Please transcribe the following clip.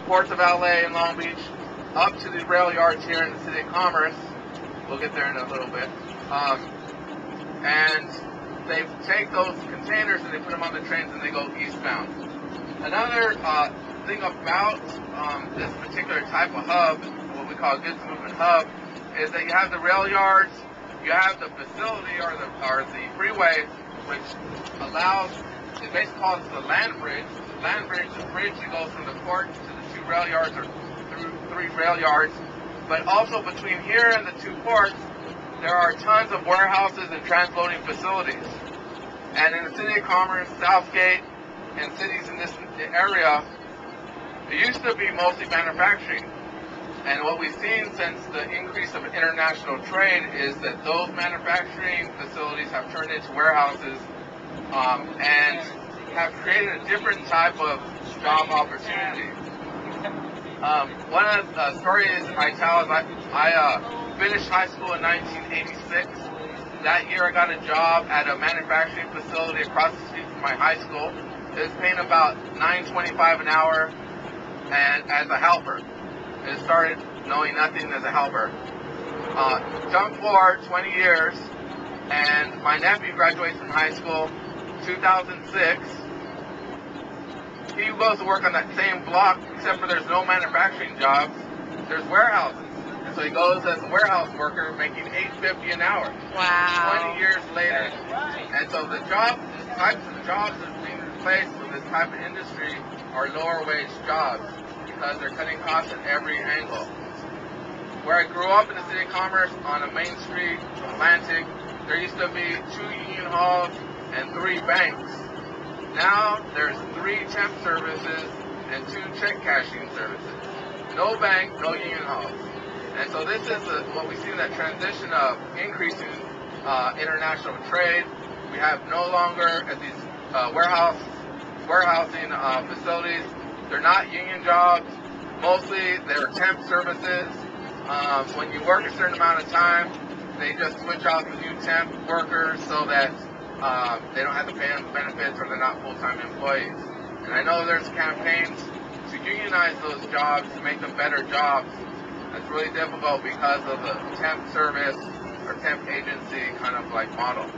ports of LA and Long Beach up to the rail yards here in the City of Commerce. We'll get there in a little bit. And they take those containers and they put them on the trains and they go eastbound. Another thing about this particular type of hub, what we call a goods movement hub, is that you have the rail yards, you have the facility or the freeway, which allows, it basically calls it the land bridge. The land bridge is a bridge that goes from the port to the 2 rail yards or through 3 rail yards. But also between here and the 2 ports, there are tons of warehouses and transloading facilities. And in the City of Commerce, Southgate, and cities in this area, it used to be mostly manufacturing. And what we've seen since the increase of international trade is that those manufacturing facilities have turned into warehouses and have created a different type of job opportunity. One of the stories I tell is I finished high school in 1986. That year I got a job at a manufacturing facility across the street from my high school. It was paying about $9.25 an hour and as a helper. I started knowing nothing as a helper. Jump forward 20 years, and my nephew graduates from high school 2006. He goes to work on that same block, except for there's no manufacturing jobs. There's warehouses. And so he goes as a warehouse worker making $8.50 an hour. Wow. 20 years later. And so the jobs, the types of jobs that are being replaced with this type of industry are lower wage jobs, because they're cutting costs at every angle. Where I grew up in the City of Commerce on a main street, Atlantic, there used to be 2 union halls and 3 banks. Now there's 3 temp services and 2 check cashing services. No bank, no union halls. And so this is what we see in that transition of increasing international trade. We have no longer at these warehousing facilities. They're not union jobs. Mostly they're temp services. When you work a certain amount of time, they just switch out the new temp workers so that they don't have to pay them benefits or they're not full-time employees. And I know there's campaigns to unionize those jobs to make them better jobs. That's really difficult because of the temp service or temp agency kind of like model.